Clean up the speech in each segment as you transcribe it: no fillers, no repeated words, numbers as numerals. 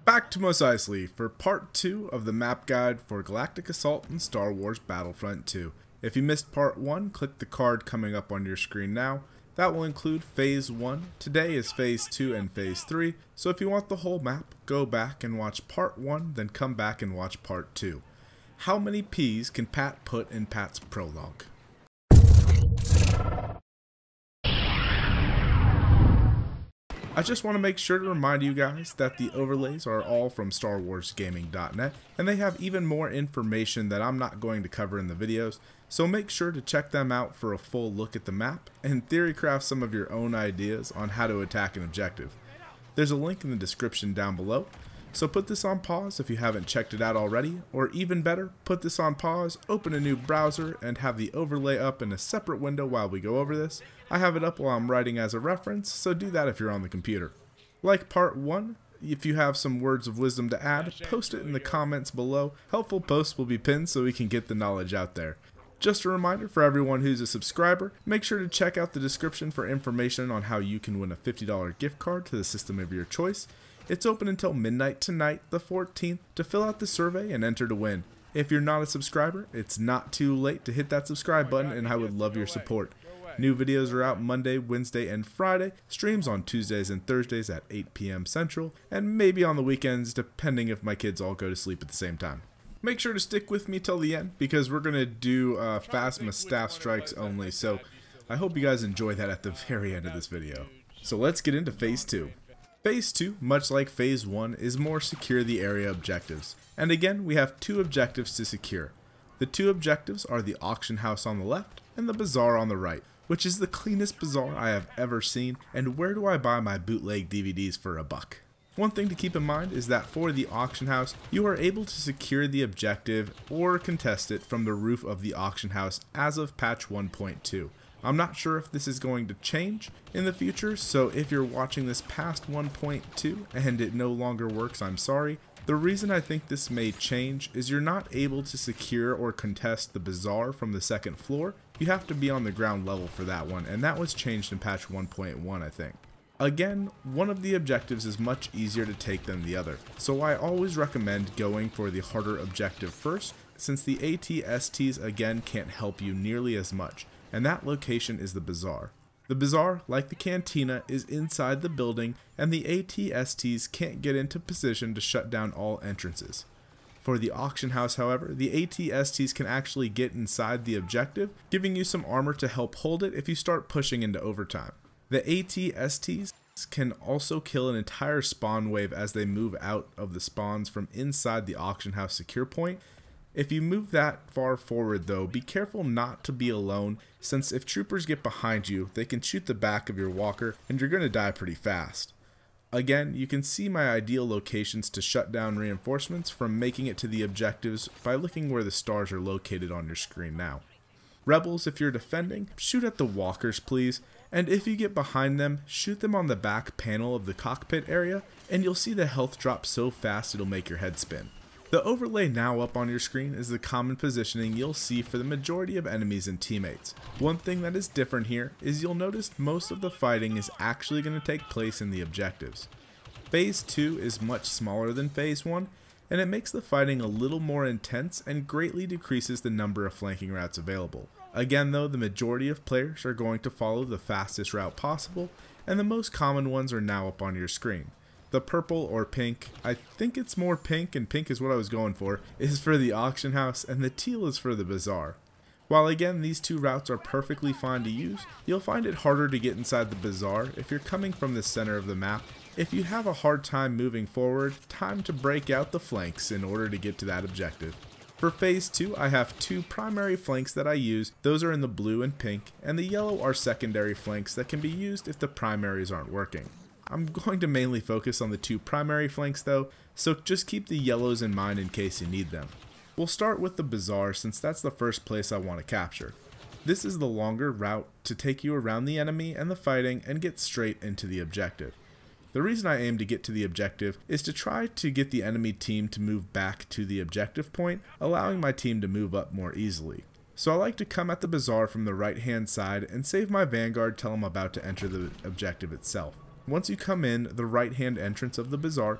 Back to Mos Eisley for part 2 of the map guide for Galactic Assault and Star Wars Battlefront 2. If you missed part 1, click the card coming up on your screen now. That will include Phase 1. Today is Phase 2 and Phase 3, so if you want the whole map, go back and watch part 1, then come back and watch part 2. How many P's can Pat put in Pat's prologue? I just want to make sure to remind you guys that the overlays are all from StarWarsGaming.net, and they have even more information that I'm not going to cover in the videos, so make sure to check them out for a full look at the map, and theorycraft some of your own ideas on how to attack an objective. There's a link in the description down below, so put this on pause if you haven't checked it out already, or even better, put this on pause, open a new browser, and have the overlay up in a separate window while we go over this. I have it up while I'm writing as a reference, so do that if you're on the computer. Like part 1, if you have some words of wisdom to add, post it in the comments below. Helpful posts will be pinned so we can get the knowledge out there. Just a reminder for everyone who's a subscriber, make sure to check out the description for information on how you can win a $50 gift card to the system of your choice. It's open until midnight tonight, the 14th, to fill out the survey and enter to win. If you're not a subscriber, it's not too late to hit that subscribe button, and I would love your support. New videos are out Monday, Wednesday, and Friday, streams on Tuesdays and Thursdays at 8 p.m. Central, and maybe on the weekends depending if my kids all go to sleep at the same time. Make sure to stick with me till the end because we're going to do Phasma staff strikes only, so I hope you guys enjoy that at the very end of this video. So let's get into Phase 2. Phase 2, much like Phase 1, is more secure the area objectives. And again, we have 2 objectives to secure. The 2 objectives are the auction house on the left and the bazaar on the right, which is the cleanest bazaar I have ever seen, and where do I buy my bootleg DVDs for $1? One thing to keep in mind is that for the auction house, you are able to secure the objective or contest it from the roof of the auction house as of patch 1.2. I'm not sure if this is going to change in the future, so if you're watching this past 1.2 and it no longer works, I'm sorry. The reason I think this may change is you're not able to secure or contest the bazaar from the second floor. You have to be on the ground level for that one, and that was changed in patch 1.1, I think. Again, one of the objectives is much easier to take than the other, so I always recommend going for the harder objective first, since the AT-STs again can't help you nearly as much, and that location is the bazaar. The bazaar, like the cantina, is inside the building, and the AT-STs can't get into position to shut down all entrances. For the auction house, however, the AT-STs can actually get inside the objective, giving you some armor to help hold it if you start pushing into overtime. The AT-STs can also kill an entire spawn wave as they move out of the spawns from inside the auction house secure point. If you move that far forward though, be careful not to be alone, since if troopers get behind you, they can shoot the back of your walker and you're going to die pretty fast. Again, you can see my ideal locations to shut down reinforcements from making it to the objectives by looking where the stars are located on your screen now. Rebels, if you're defending, shoot at the walkers please, and if you get behind them, shoot them on the back panel of the cockpit area, and you'll see the health drop so fast it'll make your head spin. The overlay now up on your screen is the common positioning you'll see for the majority of enemies and teammates. One thing that is different here is you'll notice most of the fighting is actually going to take place in the objectives. Phase 2 is much smaller than Phase 1, and it makes the fighting a little more intense and greatly decreases the number of flanking routes available. Again though, the majority of players are going to follow the fastest route possible, and the most common ones are now up on your screen. The purple or pink, I think it's more pink, and pink is what I was going for, is for the auction house, and the teal is for the bazaar. While again these 2 routes are perfectly fine to use, you'll find it harder to get inside the bazaar if you're coming from the center of the map. If you have a hard time moving forward, time to break out the flanks in order to get to that objective. For Phase 2, I have 2 primary flanks that I use. Those are in the blue and pink, and the yellow are secondary flanks that can be used if the primaries aren't working. I'm going to mainly focus on the 2 primary flanks though, so just keep the yellows in mind in case you need them. We'll start with the bazaar since that's the first place I want to capture. This is the longer route to take you around the enemy and the fighting and get straight into the objective. The reason I aim to get to the objective is to try to get the enemy team to move back to the objective point, allowing my team to move up more easily. So I like to come at the bazaar from the right hand side and save my vanguard till I'm about to enter the objective itself. Once you come in the right hand entrance of the bazaar,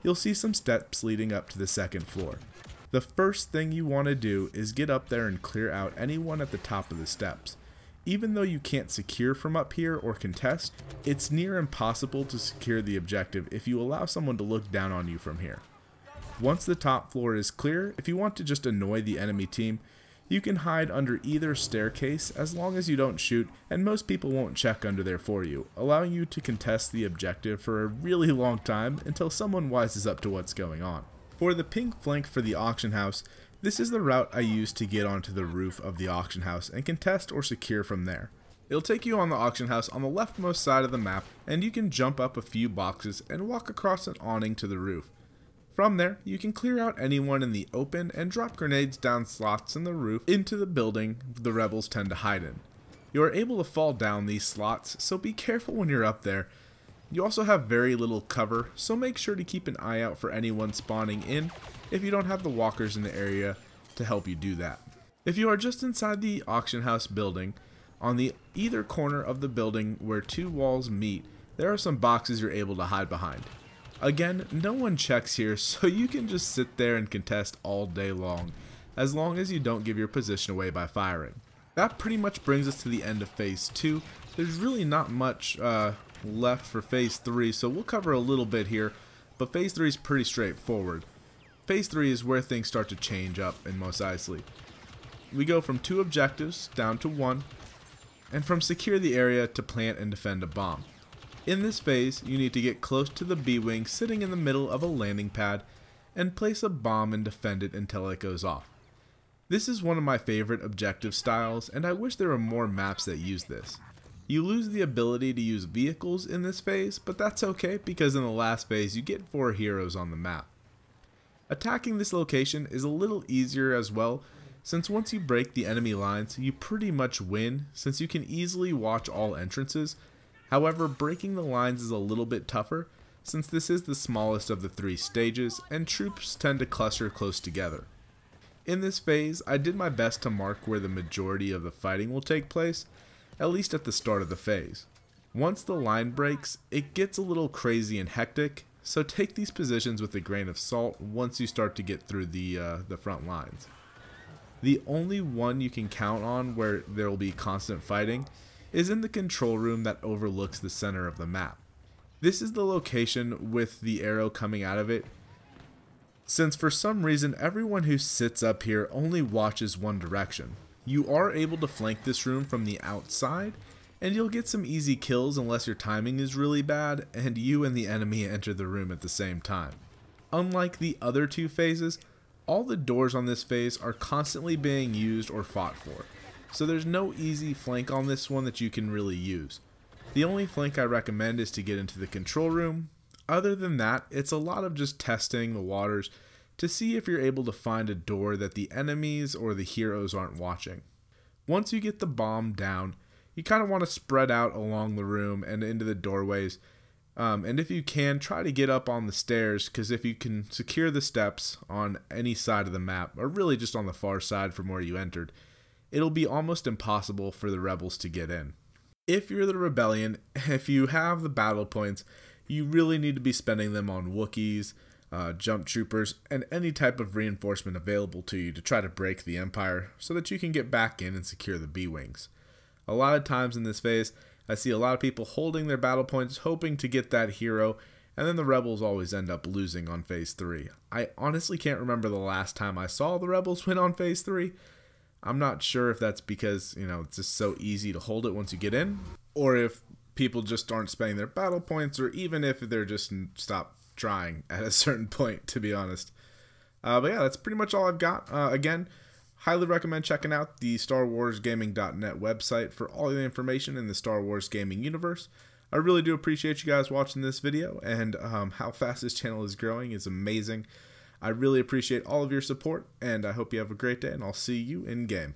you'll see some steps leading up to the second floor. The first thing you want to do is get up there and clear out anyone at the top of the steps. Even though you can't secure from up here or contest, it's near impossible to secure the objective if you allow someone to look down on you from here. Once the top floor is clear, if you want to just annoy the enemy team, you can hide under either staircase as long as you don't shoot, and most people won't check under there for you, allowing you to contest the objective for a really long time until someone wises up to what's going on. For the pink flank for the auction house, this is the route I use to get onto the roof of the auction house and contest or secure from there. It'll take you on the auction house on the leftmost side of the map, and you can jump up a few boxes and walk across an awning to the roof. From there, you can clear out anyone in the open and drop grenades down slots in the roof into the building the rebels tend to hide in. You are able to fall down these slots, so be careful when you're up there. You also have very little cover, so make sure to keep an eye out for anyone spawning in if you don't have the walkers in the area to help you do that. If you are just inside the auction house building, on the either corner of the building where two walls meet, there are some boxes you're able to hide behind. Again, no one checks here, so you can just sit there and contest all day long as you don't give your position away by firing. That pretty much brings us to the end of Phase 2. There's really not much left for Phase 3, so we'll cover a little bit here, but Phase 3 is pretty straightforward. Phase 3 is where things start to change up in Mos Eisley. We go from 2 objectives down to 1, and from secure the area to plant and defend a bomb. In this phase, you need to get close to the B-wing sitting in the middle of a landing pad and place a bomb and defend it until it goes off. This is one of my favorite objective styles, and I wish there were more maps that use this. You lose the ability to use vehicles in this phase, but that's okay because in the last phase you get 4 heroes on the map. Attacking this location is a little easier as well, since once you break the enemy lines, you pretty much win since you can easily watch all entrances. However, breaking the lines is a little bit tougher, since this is the smallest of the 3 stages, and troops tend to cluster close together. In this phase, I did my best to mark where the majority of the fighting will take place, at least at the start of the phase. Once the line breaks, it gets a little crazy and hectic, so take these positions with a grain of salt once you start to get through the front lines. The only one you can count on where there will be constant fighting is in the control room that overlooks the center of the map. This is the location with the arrow coming out of it, since for some reason everyone who sits up here only watches one direction. You are able to flank this room from the outside, and you'll get some easy kills unless your timing is really bad and you and the enemy enter the room at the same time. Unlike the other 2 phases, all the doors on this phase are constantly being used or fought for, so there's no easy flank on this one that you can really use. The only flank I recommend is to get into the control room. Other than that, it's a lot of just testing the waters to see if you're able to find a door that the enemies or the heroes aren't watching. Once you get the bomb down, you kind of want to spread out along the room and into the doorways, and if you can, try to get up on the stairs, because if you can secure the steps on any side of the map, or really just on the far side from where you entered, it'll be almost impossible for the rebels to get in. If you're the rebellion, if you have the battle points, you really need to be spending them on Wookiees, jump troopers, and any type of reinforcement available to you to try to break the Empire so that you can get back in and secure the B-wings. A lot of times in this phase, I see a lot of people holding their battle points hoping to get that hero, and then the rebels always end up losing on Phase 3. I honestly can't remember the last time I saw the rebels win on Phase 3. I'm not sure if that's because, it's just so easy to hold it once you get in, or if people just aren't spending their battle points, or even if they're just stop trying at a certain point, to be honest. But yeah, that's pretty much all I've got. Again, highly recommend checking out the StarWarsGaming.net website for all the information in the Star Wars gaming universe. I really do appreciate you guys watching this video, and how fast this channel is growing is amazing. I really appreciate all of your support, and I hope you have a great day, and I'll see you in game.